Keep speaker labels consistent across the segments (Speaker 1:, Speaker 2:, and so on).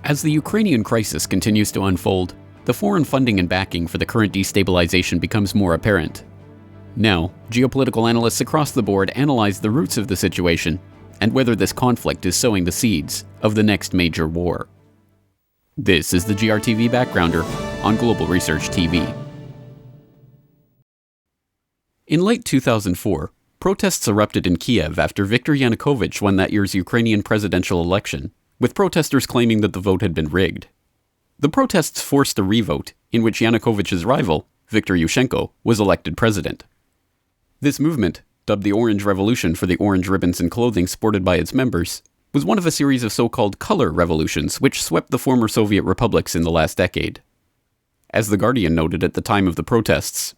Speaker 1: As the Ukrainian crisis continues to unfold, the foreign funding and backing for the current destabilization becomes more apparent. Now, geopolitical analysts across the board analyze the roots of the situation and whether this conflict is sowing the seeds of the next major war. This is the GRTV Backgrounder on Global Research TV. In late 2004, protests erupted in Kiev after Viktor Yanukovych won that year's Ukrainian presidential election, with protesters claiming that the vote had been rigged. The protests forced a revote, in which Yanukovych's rival, Viktor Yushchenko, was elected president. This movement, dubbed the Orange Revolution for the orange ribbons and clothing sported by its members, was one of a series of so-called color revolutions which swept the former Soviet republics in the last decade. As The Guardian noted at the time of the protests,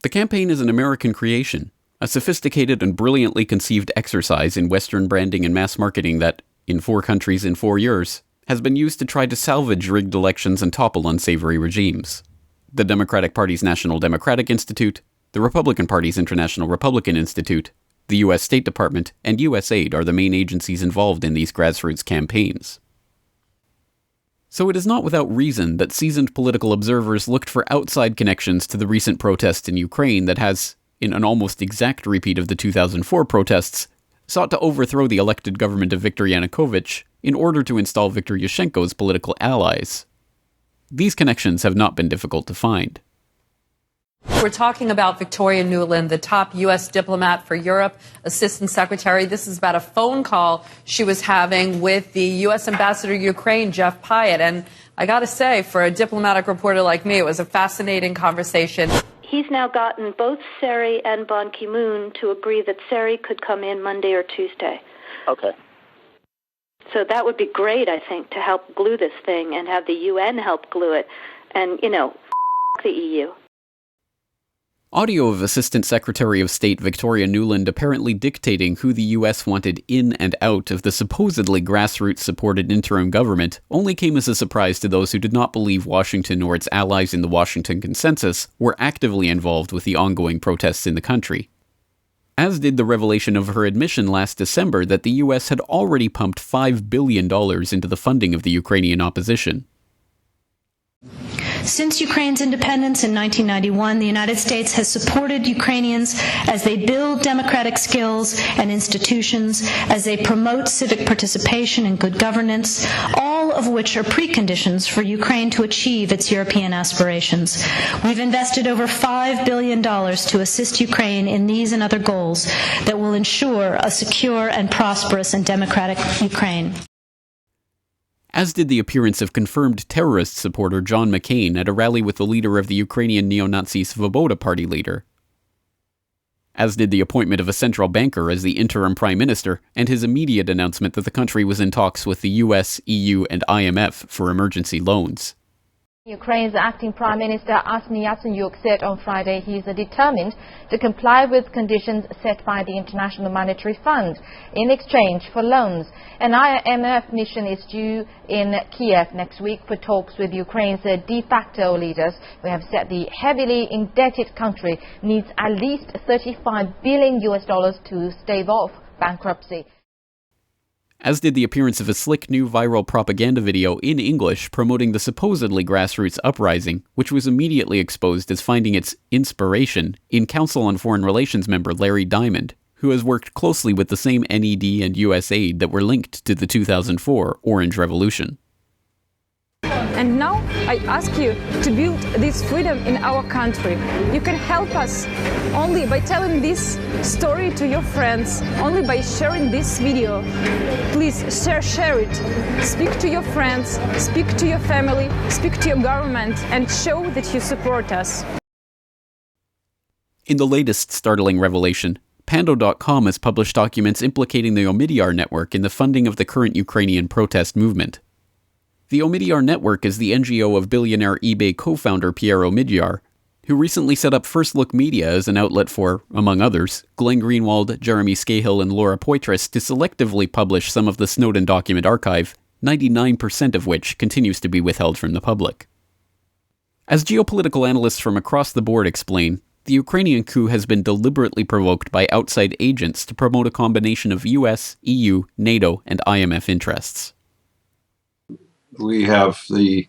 Speaker 1: the campaign is an American creation, a sophisticated and brilliantly conceived exercise in Western branding and mass marketing that, in 4 countries in 4 years, has been used to try to salvage rigged elections and topple unsavory regimes. The Democratic Party's National Democratic Institute, the Republican Party's International Republican Institute, the U.S. State Department, and USAID are the main agencies involved in these grassroots campaigns. So it is not without reason that seasoned political observers looked for outside connections to the recent protests in Ukraine that has, in an almost exact repeat of the 2004 protests, sought to overthrow the elected government of Viktor Yanukovych in order to install Viktor Yushchenko's political allies. These connections have not been difficult to find.
Speaker 2: We're talking about Victoria Nuland, the top U.S. diplomat for Europe, Assistant Secretary. This is about a phone call she was having with the U.S. Ambassador to Ukraine, Jeff Pyatt. And I got to say, for a diplomatic reporter like me, it was a fascinating conversation.
Speaker 3: He's now gotten both Sari and Ban Ki-moon to agree that Sari could come in Monday or Tuesday.
Speaker 4: Okay.
Speaker 3: So that would be great, I think, to help glue this thing and have the UN help glue it. And, the EU.
Speaker 1: Audio of Assistant Secretary of State Victoria Nuland apparently dictating who the U.S. wanted in and out of the supposedly grassroots-supported interim government only came as a surprise to those who did not believe Washington or its allies in the Washington Consensus were actively involved with the ongoing protests in the country. As did the revelation of her admission last December that the U.S. had already pumped $5 billion into the funding of the Ukrainian opposition.
Speaker 5: Since Ukraine's independence in 1991, the United States has supported Ukrainians as they build democratic skills and institutions, as they promote civic participation and good governance, all of which are preconditions for Ukraine to achieve its European aspirations. We've invested over $5 billion to assist Ukraine in these and other goals that will ensure a secure and prosperous and democratic Ukraine.
Speaker 1: As did the appearance of confirmed terrorist supporter John McCain at a rally with the leader of the Ukrainian neo-Nazi Svoboda party leader. As did the appointment of a central banker as the interim prime minister and his immediate announcement that the country was in talks with the US, EU, and IMF for emergency loans.
Speaker 6: Ukraine's acting Prime Minister Arseniy Yatsenyuk said on Friday he is determined to comply with conditions set by the International Monetary Fund in exchange for loans. An IMF mission is due in Kiev next week for talks with Ukraine's de facto leaders, who have said the heavily indebted country needs at least $35 billion to stave off bankruptcy.
Speaker 1: As did the appearance of a slick new viral propaganda video in English promoting the supposedly grassroots uprising, which was immediately exposed as finding its inspiration in Council on Foreign Relations member Larry Diamond, who has worked closely with the same NED and USAID that were linked to the 2004 Orange Revolution.
Speaker 7: And now I ask you to build this freedom in our country. You can help us only by telling this story to your friends, only by sharing this video. Please share it. Speak to your friends, speak to your family, speak to your government, and show that you support us.
Speaker 1: In the latest startling revelation, Pando.com has published documents implicating the Omidyar network in the funding of the current Ukrainian protest movement. The Omidyar network is the NGO of billionaire eBay co-founder Pierre Omidyar, who recently set up First Look Media as an outlet for, among others, Glenn Greenwald, Jeremy Scahill, and Laura Poitras to selectively publish some of the Snowden document archive, 99% of which continues to be withheld from the public. As geopolitical analysts from across the board explain, the Ukrainian coup has been deliberately provoked by outside agents to promote a combination of US, EU, NATO, and IMF interests.
Speaker 4: we have the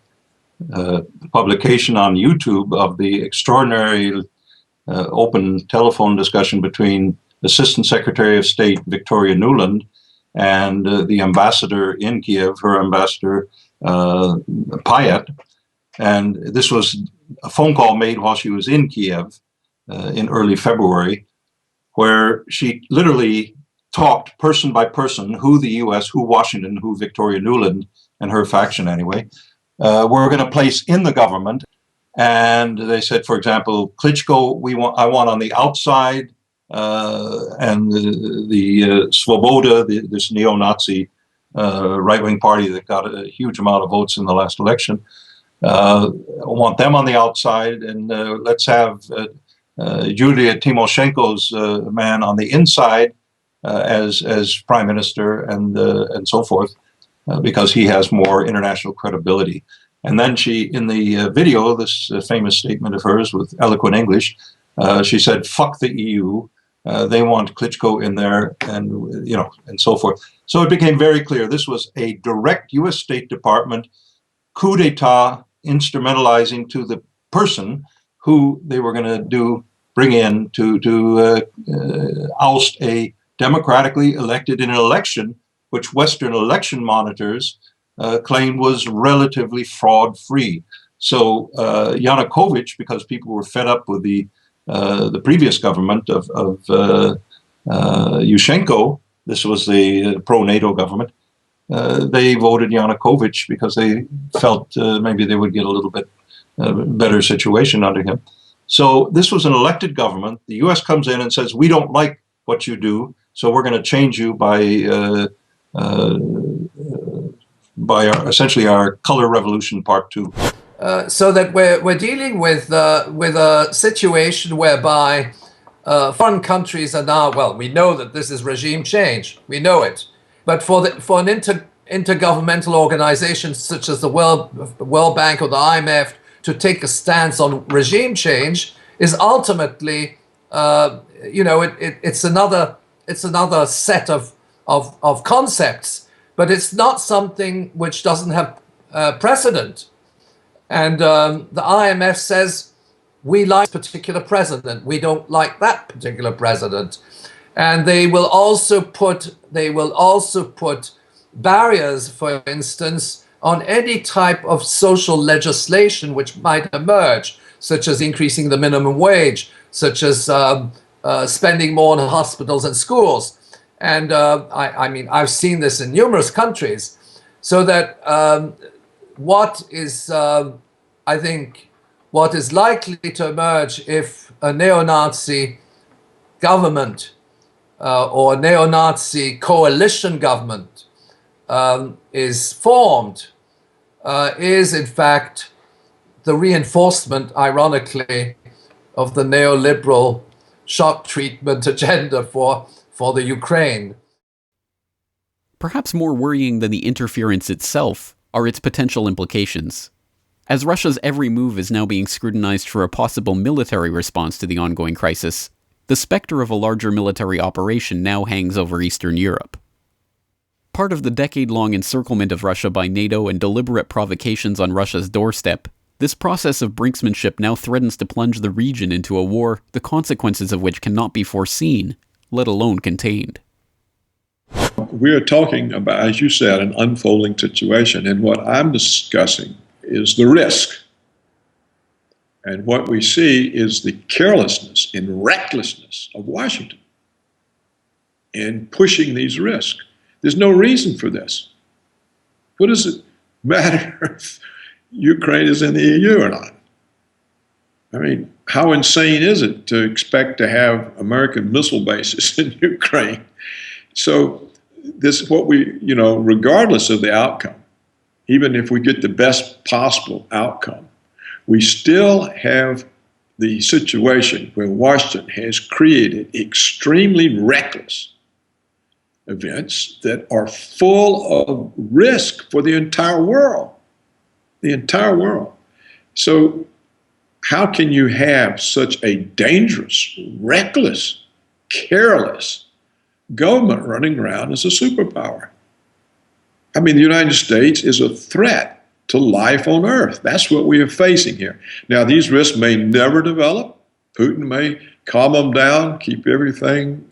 Speaker 4: publication on YouTube of the extraordinary open telephone discussion between Assistant Secretary of State Victoria Nuland and the ambassador in Kiev, her ambassador Payet. And this was a phone call made while she was in Kiev in early February, where she literally talked person by person who the U.S., who Washington, who Victoria Nuland and her faction anyway, were going to place in the government. And they said, for example, Klitschko, I want on the outside, and the Svoboda, this neo-Nazi right-wing party that got a huge amount of votes in the last election, I want them on the outside, and let's have Yulia Tymoshenko's man on the inside as prime minister and so forth, because he has more international credibility. And then she, in the video, this famous statement of hers with eloquent English, she said, "Fuck the EU. They want Klitschko in there," and and so forth. So it became very clear this was a direct U.S. State Department coup d'état, instrumentalizing to the person who they were going to bring in to oust a democratically elected in an election, which Western election monitors claimed was relatively fraud-free. So Yanukovych, because people were fed up with the previous government of Yushchenko, this was the pro-NATO government, they voted Yanukovych because they felt maybe they would get a little bit better situation under him. So this was an elected government. The U.S. comes in and says, we don't like what you do, so we're going to change you by essentially our color revolution part 2.
Speaker 8: So that we're dealing with a situation whereby foreign countries are now, well, we know that this is regime change, we know it, but for an intergovernmental organization such as the World Bank or the IMF to take a stance on regime change is ultimately, it's another set of concepts. But it's not something which doesn't have precedent. And the IMF says, we like this particular president. We don't like that particular president. And they will also put barriers, for instance, on any type of social legislation which might emerge, such as increasing the minimum wage, such as spending more on hospitals and schools. And I mean, I've seen this in numerous countries, so that what is likely to emerge if a neo-Nazi government or a neo-Nazi coalition government is formed is in fact the reinforcement, ironically, of the neoliberal shock treatment agenda for the Ukraine.
Speaker 1: Perhaps more worrying than the interference itself are its potential implications. As Russia's every move is now being scrutinized for a possible military response to the ongoing crisis, the specter of a larger military operation now hangs over Eastern Europe. Part of the decade-long encirclement of Russia by NATO and deliberate provocations on Russia's doorstep, this process of brinksmanship now threatens to plunge the region into a war the consequences of which cannot be foreseen, let alone contained.
Speaker 9: We are talking about, as you said, an unfolding situation, and what I'm discussing is the risk. And what we see is the carelessness and recklessness of Washington in pushing these risks. There's no reason for this. What does it matter if Ukraine is in the EU or not? I mean, how insane is it to expect to have American missile bases in Ukraine? So this is what we, regardless of the outcome, even if we get the best possible outcome, we still have the situation where Washington has created extremely reckless events that are full of risk for the entire world. The entire world. So how can you have such a dangerous, reckless, careless government running around as a superpower? I mean, the United States is a threat to life on Earth. That's what we are facing here. Now, these risks may never develop. Putin may calm them down, keep everything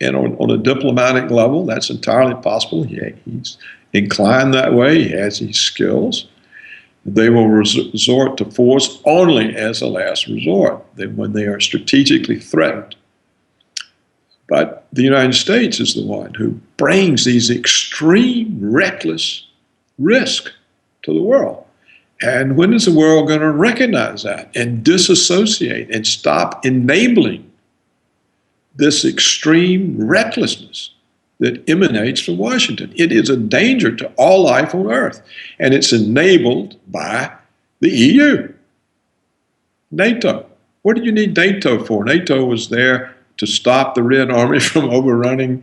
Speaker 9: on a diplomatic level. That's entirely possible. He's inclined that way. He has these skills. They will resort to force only as a last resort, when they are strategically threatened. But the United States is the one who brings these extreme, reckless risks to the world. And when is the world going to recognize that and disassociate and stop enabling this extreme recklessness that emanates from Washington? It is a danger to all life on Earth, and it's enabled by the EU, NATO. What did you need NATO for? NATO was there to stop the Red Army from overrunning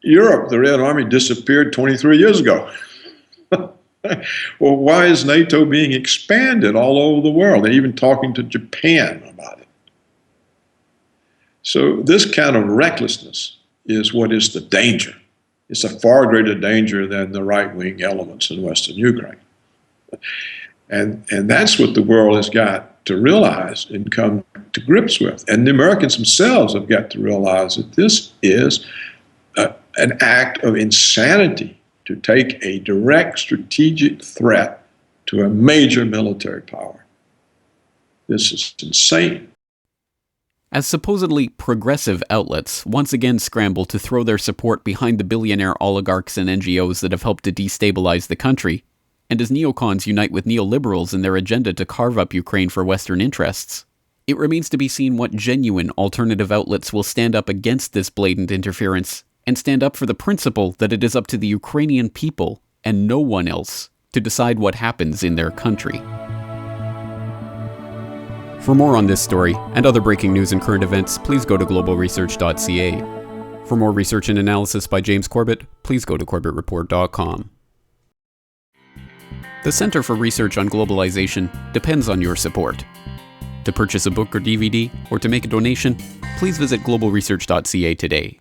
Speaker 9: Europe. The Red Army disappeared 23 years ago. Well, why is NATO being expanded all over the world? They're even talking to Japan about it. So this kind of recklessness is what is the danger. It's a far greater danger than the right-wing elements in Western Ukraine. And that's what the world has got to realize and come to grips with. And the Americans themselves have got to realize that this is an act of insanity to take a direct strategic threat to a major military power. This is insane.
Speaker 1: As supposedly progressive outlets once again scramble to throw their support behind the billionaire oligarchs and NGOs that have helped to destabilize the country, and as neocons unite with neoliberals in their agenda to carve up Ukraine for Western interests, it remains to be seen what genuine alternative outlets will stand up against this blatant interference and stand up for the principle that it is up to the Ukrainian people and no one else to decide what happens in their country. For more on this story and other breaking news and current events, please go to globalresearch.ca. For more research and analysis by James Corbett, please go to corbettreport.com. The Center for Research on Globalization depends on your support. To purchase a book or DVD, or to make a donation, please visit globalresearch.ca today.